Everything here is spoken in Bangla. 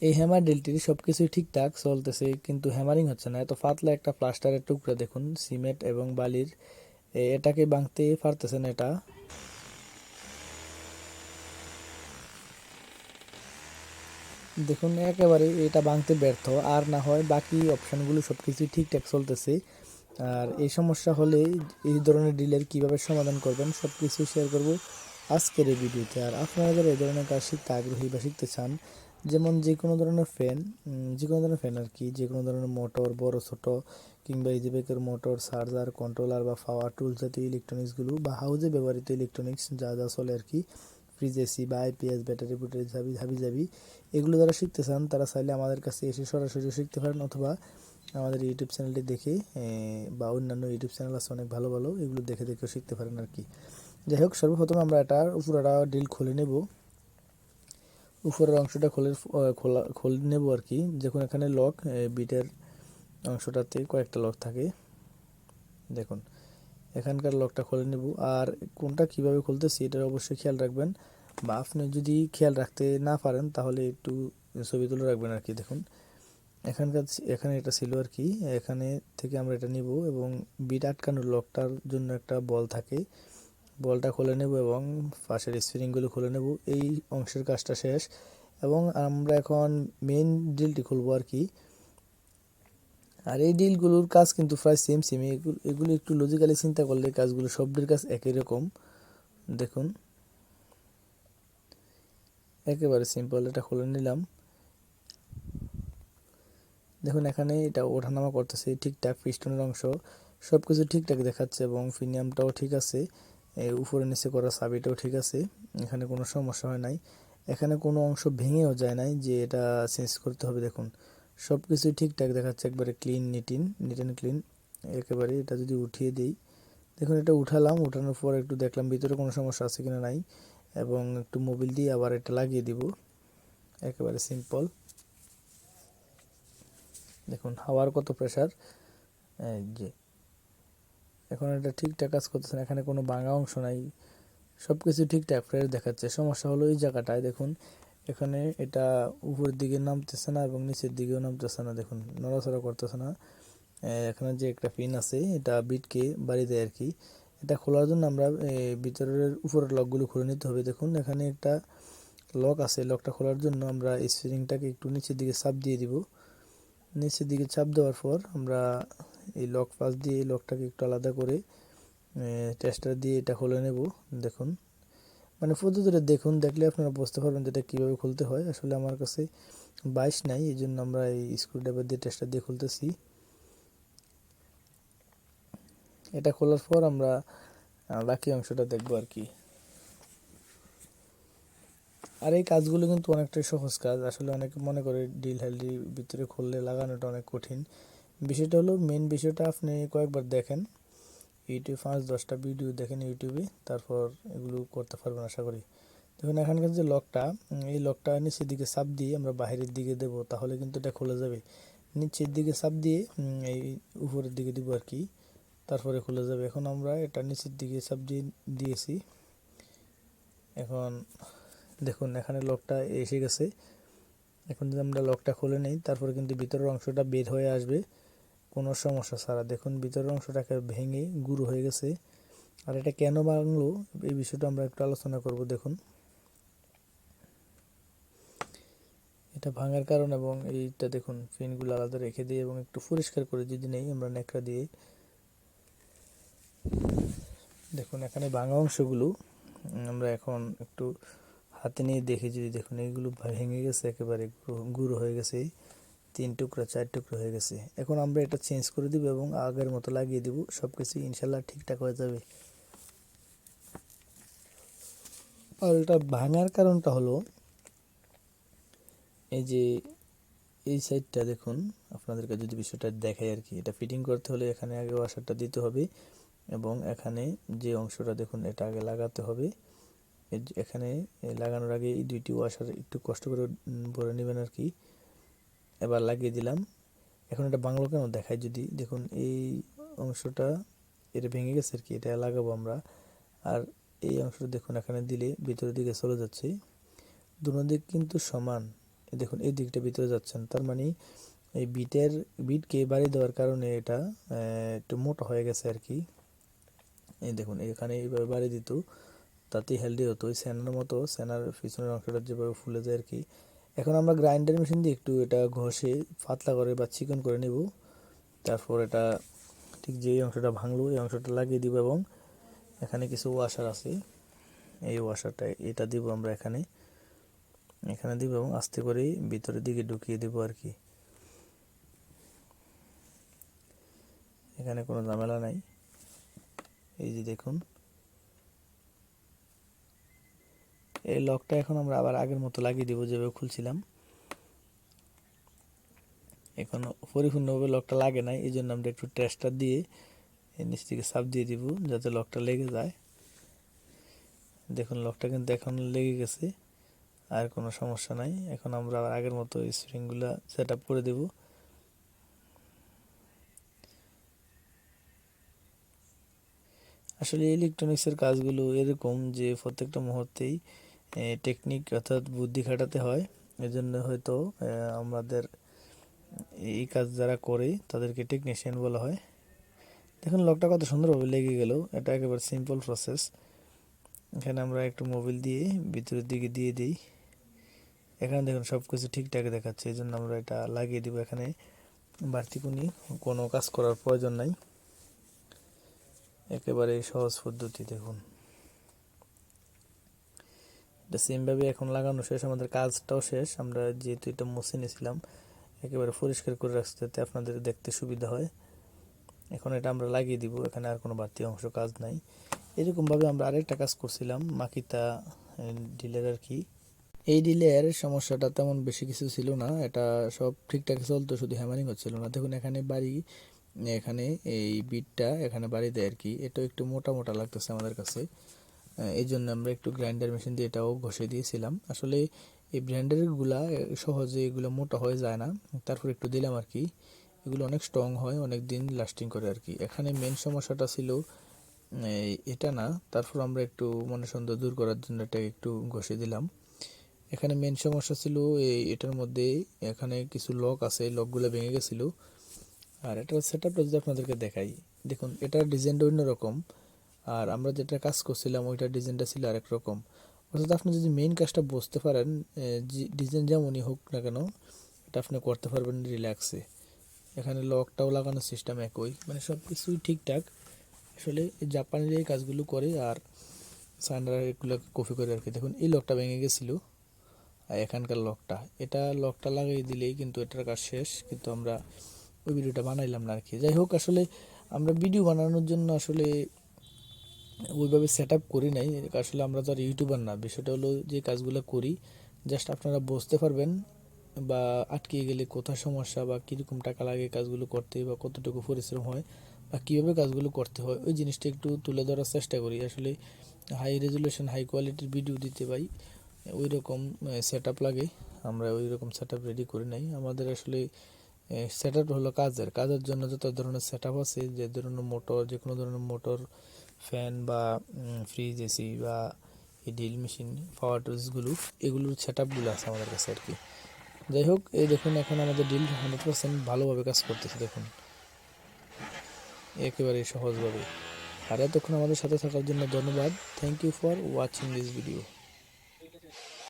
এই হ্যামার ড্রিলটির সবকিছুই ঠিকঠাক চলতেছে, কিন্তু হ্যামারিং হচ্ছে না। এত পাতলা একটা প্লাস্টারের টুকরা দেখুন, সিমেন্ট এবং বালির, এটাকে ভাঙতে পারতেছে না। এটা দেখুন একেবারে এটা ভাঙতে ব্যর্থ। আর না হয় বাকি অপশানগুলো সব কিছুই ঠিকঠাক চলতেছে। আর এই সমস্যা হলে এই ধরনের ডিলের কিভাবে সমাধান করবেন সব কিছু শেয়ার করব আজকের এই ভিডিওতে। আর আপনারা যারা এই ধরনের কাজ শিখতে আগ্রহী বা শিখতে চান, যেমন যে কোনো ধরনের ফ্যান, যে কোনো ধরনের ফ্যান আর কি, যে কোনো ধরনের মোটর বড় ছোট, কিংবা এই যে ব্রেকের মোটর, চার্জার, কন্ট্রোলার বা পাওয়ার টুল জাতীয় ইলেকট্রনিক্সগুলো বা হাউজে ব্যবহৃত ইলেকট্রনিক্স যা যা চলে আর কি, ফ্রিজ, এসি বা আইপিএস, ব্যাটারি বুটারি, হাবি এগুলো যারা শিখতে চান তারা চাইলে আমাদের কাছে এসে সরাসরি শিখতে পারেন, অথবা আমাদের ইউটিউব চ্যানেলটি দেখে বা অন্যান্য ইউটিউব চ্যানেল আছে অনেক ভালো ভালো, এগুলো দেখে দেখেও শিখতে পারেন আর কি। যাই হোক, সর্বপ্রথম আমরা এটার উপরটা ড্রিল খুলে নেব। উপরের অংশটা খুলে নেব আর কি। দেখুন এখানে লক, বিটের অংশটাতে কয়েকটা লক থাকে, দেখুন এখানকার লকটা খুলে নেব। আর কোনটা কিভাবে খুলতেছি এটা অবশ্যই খেয়াল রাখবেন, বা আপনি যদি খেয়াল রাখতে না পারেন তাহলে একটু ছবি তুলে রাখবেন আর কি। দেখুন এখানে এটা ছিল আর কি, এখানে থেকে আমরা এটা নিব এবং বিট আটকানোর লকটার জন্য একটা বল থাকে, বলটা খুলে নেব এবং পাশের স্প্রিংগুলো খুলে নেব। এই অংশের কাজটা শেষ এবং আমরা এখন মেইন ড্রিলটি খুলবো আর কি। আর এই ডিলগুলোর কাজ কিন্তু প্রায় সেম সেম, এগুলো একটু লজিক্যালি চিন্তা করলে কাজগুলো সবটির কাজ একই রকম। দেখুন একেবারে সিম্পল, এটা খুলে নিলাম। দেখুন এখানে এটা ওঠানামা করতেছে ঠিকঠাক, পিস্টনের অংশ সব কিছু ঠিকঠাক দেখাচ্ছে এবং ফিনিয়ামটাও ঠিক আছে, উপরে নিচে করা চাবিটাও ঠিক আছে, এখানে কোনো সমস্যা হয় নাই। এখানে কোনো অংশ ভেঙেও যায় নাই যে এটা চেঞ্জ করতে হবে। দেখুন সব কিছুই ঠিকঠাক দেখাচ্ছে, একবারে ক্লিন, নিট অ্যান্ড ক্লিন একেবারে। এটা যদি উঠিয়ে দিই, দেখুন এটা উঠালাম, উঠানোর পর একটু দেখলাম ভিতরে কোনো সমস্যা আছে কিনা, নাই, এবং একটু মোবিল দিয়ে আবার এটা লাগিয়ে দিব, একেবারে সিম্পল। দেখুন হাওয়ার কত প্রেসার, যে এখন এটা ঠিকঠাক কাজ করতেছে না, এখানে কোনো ভাঙা অংশ নাই, সব কিছু ঠিকঠাক ফ্রেশ দেখাচ্ছে। সমস্যা হলো এই জায়গাটায়, দেখুন এখানে এটা উপরের দিকে নামতেছে না এবং নিচের দিকেও নামতেছে না, দেখুন নড়াচড়া করতেছে না। এখানে যে একটা পিন আছে এটা বিটকে বাড়ি দেয় আর কি। এটা খোলার জন্য আমরা ভিতরের উপরের লকগুলো খুলে নিতে হবে। দেখুন এখানে একটা লক আছে, লকটা খোলার জন্য আমরা স্প্রিংটাকে একটু নিচের দিকে চাপ দিয়ে দিব। নিচের দিকে চাপ দেওয়ার পর আমরা এই লক পাশ দিয়ে এই লকটাকে একটু আলাদা করে টেস্টার দিয়ে এটা খুলে নেব। দেখুন মানে পদ্ধতিটা দেখুন, দেখলে আপনারা বুঝতে পারবেন যে এটা কীভাবে খুলতে হয়। আসলে আমার কাছে বাইশ নাই, এই জন্য আমরা এই স্ক্রুড্রাইভার দিয়ে টেস্টার দিয়ে খুলতেছি। এটা খোলার পর আমরা বাকি অংশটা দেখবো আর কি। আর এই কাজগুলো কিন্তু অনেকটাই সহজ কাজ, আসলে অনেকে মনে করে ডিল হেলদি ভিতরে খুললে লাগানোটা অনেক কঠিন। বিষয়টা হলো, মেন বিষয়টা আপনি কয়েকবার দেখেন, ইউটিউব 5-10টা ভিডিও দেখেন ইউটিউবে, তারপর এগুলো করতে পারবেন আশা করি। দেখুন এখানকার যে লকটা, এই লকটা নিচের দিকে চাপ দিয়ে আমরা বাইরের দিকে দেব, তাহলে কিন্তু এটা খুলে যাবে। নিচের দিকে চাপ দিয়ে এই উপরের দিকে দিব আর কি, তারপরে খুলে যাবে। এখন আমরা এটা নিচের দিকে চাপ দিয়ে দিয়েছি। এখন দেখুন এখানে লকটা এসে গেছে। এখন যদি আমরা লকটা খুলে নিই, তারপরে কিন্তু ভিতরের অংশটা বের হয়ে আসবে কোনো সমস্যা ছাড়া। দেখুন ভিতরের অংশটাকে ভেঙে গুঁড়ো হয়ে গেছে। আর এটা কেন ভাঙলো এই বিষয়টা আমরা একটু আলোচনা করব। দেখুন এটা ভাঙার কারণ এবং এইটা দেখুন পিনগুলো আলাদা রেখে দিয়ে এবং একটু পরিষ্কার করে যদি নেই আমরা ন্যাকড়া দিয়ে, দেখুন এখানে ভাঙা অংশগুলো আমরা এখন একটু হাতে নিয়ে দেখে যদি দেখুন এইগুলো ভেঙে গেছে, একেবারে গুঁড়ো হয়ে গেছে, 3 টুকরা 4 টুকরো হয়ে গেছে। এখন আমরা এটা চেঞ্জ করে দিব এবং আগের মতো লাগিয়ে দিব, সব কিছু ইনশাল্লাহ ঠিকঠাক হয়ে যাবে। আর এটা ভাঙার কারণটা হলো এই যে এই সাইডটা দেখুন, আপনাদেরকে যদি বিষয়টা দেখাই আর কি। এটা ফিটিং করতে হলে এখানে আগে ওয়াশারটা দিতে হবে এবং এখানে যে অংশটা দেখুন এটা আগে লাগাতে হবে। এখানে লাগানোর আগে এই দুইটি ওয়াশার একটু কষ্ট করে ভরে নেবেন আর কি। এবার লাগিয়ে দিলাম। এখন এটা বাংলো কেন দেখায় যদি দেখুন, এই অংশটা এটা ভেঙে গেছে আর কি, এটা লাগাবো আমরা। আর এই অংশটা দেখুন এখানে দিলে ভিতরের দিকে চলে যাচ্ছে, দুনো দিক কিন্তু সমান, দেখুন এই দিকটা ভিতরে যাচ্ছেন, তার মানে এই বিটকে বাড়ি দেওয়ার কারণে এটা একটু মোটা হয়ে গেছে আর কি। এই দেখুন এখানে এইভাবে বাড়ি দিত, তাতেই হেলদি হতো। ওই স্যানার মতো স্যানার পিছনের অংশটা যেভাবে ফুলে যায় আর কি। এখন আমরা গ্রাইন্ডার মেশিন দিয়ে একটু এটা ঘষে পাতলা করে বা চিকন করে নেব। তারপর এটা ঠিক যেই অংশটা ভাঙলো এই অংশটা লাগিয়ে দিব, এবং এখানে কিছু ওয়াশার আছে, এই ওয়াশারটা এটা দিব আমরা এখানে দিব, এবং আস্তে করে ভিতরের দিকে ঢুকিয়ে দেব আর কি। এখানে কোনো ঝামেলা নাই। এই যে দেখুন এই লকটা এখন আমরা আবার আগের মতো লাগিয়ে দিব যেভাবে খুলছিলাম। এখন পরিপূর্ণভাবে লকটা লাগে নাই, এই জন্য আমরা একটু টেস্টার দিয়ে নিচ থেকে চাপ দিয়ে দিব যাতে লকটা লেগে যায়। দেখুন লকটা কিন্তু এখন লেগে গেছে, আর কোনো সমস্যা নাই। এখন আমরা আবার আগের মতো স্প্রিংগুলো সেট আপ করে দেব। আসলে ইলেকট্রনিক্সের কাজগুলো এরকম যে প্রত্যেকটা মুহূর্তেই টেকনিক অর্থাৎ বুদ্ধি খাটাতে হয়। এজন্য হয়তো আমাদের এই কাজ যারা করে তাদেরকে টেকনিশিয়ান বলা হয়। দেখুন লকটা কত সুন্দরভাবে লেগে গেল, এটা একেবারে সিম্পল প্রসেস। এখানে আমরা একটু মোবিল দিয়ে ভিতরের দিকে দিয়ে দিই। এখানে দেখুন সব কিছু ঠিকঠাক দেখাচ্ছে, এই জন্য আমরা এটা লাগিয়ে দিব। এখানে বাড়তি কোনো কাজ করার প্রয়োজন নাই, একেবারে সহজ পদ্ধতি। দেখুন এটা সেমভাবে এখন লাগানো শেষ, আমাদের কাজটাও শেষ। আমরা যেহেতু এটা মুছে নিয়েছিলাম একেবারে পরিষ্কার করে রাখছি যাতে আপনাদের দেখতে সুবিধা হয়। এখন এটা আমরা লাগিয়ে দিব, এখানে আর কোনো বাড়তি অংশ কাজ নাই। এরকমভাবে আমরা আরেকটা কাজ করছিলাম মাকিতা ডিলের আর কি। এই ডিলের সমস্যাটা তেমন বেশি কিছু ছিল না, এটা সব ঠিকঠাক চলতো, শুধু হ্যামারিং হচ্ছিল না। দেখুন এখানে এই বিটটা এখানে বাড়ি দেয় আর কি, এটা একটু মোটা মোটা লাগতেছে আমাদের কাছে। এই জন্য আমরা একটু গ্রাইন্ডার মেশিন দিয়ে এটাও ঘষে দিয়েছিলাম। আসলে এই ব্র্যান্ডারগুলা সহজে এগুলো মোটা হয়ে যায় না, তারপর একটু দিলাম আর কি। এগুলো অনেক স্ট্রং হয়, অনেক দিন লাস্টিং করে আর কি। এখানে মেন সমস্যাটা ছিল এটা না, তারপর আমরা একটু মনে সন্দেহ দূর করার জন্য এটা একটু ঘষে দিলাম। এখানে মেন সমস্যা ছিল এটার মধ্যে এখানে কিছু লক আছে, লকগুলো ভেঙে গেছিলো। আর এটার সেটআপটা যদি আপনাদেরকে দেখাই, দেখুন এটার ডিজাইনটা অন্যরকম, আর আমরা যেটা কাজ করছিলাম ওইটার ডিজাইনটা ছিল আরেক রকম। অর্থাৎ আপনি যদি মেইন কাজটা বুঝতে পারেন, ডিজাইন যেমনই হোক না কেন এটা আপনি করতে পারবেন রিল্যাক্সে। এখানে লকটাও লাগানোর সিস্টেম একই, মানে সব কিছুই ঠিকঠাক। আসলে জাপানিরা এই কাজগুলো করে, আর চায়নারা এগুলো কপি করে আর কি। দেখুন এই লকটা ভেঙে গেছিলো, আর এখানকার লকটা লাগিয়ে দিলেই কিন্তু এটার কাজ শেষ, কিন্তু আমরা ওই ভিডিওটা বানাইলাম না আর কি। যাই হোক, আসলে আমরা ভিডিও বানানোর জন্য আসলে ওইভাবে সেট আপ করি নাই। আসলে আমরা তো আর ইউটিউবার না, বিষয়টা হলো যে কাজগুলো করি জাস্ট আপনারা বুঝতে পারবেন, বা আটকে গেলে কোথায় সমস্যা বা কীরকম টাকা লাগে কাজগুলো করতে, বা কতটুকু পরিশ্রম হয়, বা কীভাবে কাজগুলো করতে হয়, ওই জিনিসটা একটু তুলে ধরার চেষ্টা করি। আসলে হাই রেজুলেশন হাই কোয়ালিটির ভিডিও দিতে পাই, ওই রকম সেট আপ লাগে, আমরা ওই রকম সেট আপ রেডি করি নাই। আমাদের আসলে সেট আপ হলো কাজের জন্য যত ধরনের সেট আপ আছে, যে ধরনের মোটর, যে কোনো ধরনের মোটর, ফ্যান বা ফ্রিজ, এসি বা এই ড্রিল মেশিন, পাওয়ার টুলসগুলো, এগুলোর সেট আপগুলো আছে আমাদের কাছে আর কি। যাই হোক, এই দেখুন এখন আমাদের ড্রিল 100% ভালোভাবে কাজ করতেছে। দেখুন একেবারে সহজভাবে। আর এতক্ষণ আমাদের সাথে থাকার জন্য ধন্যবাদ। Thank you for watching this video.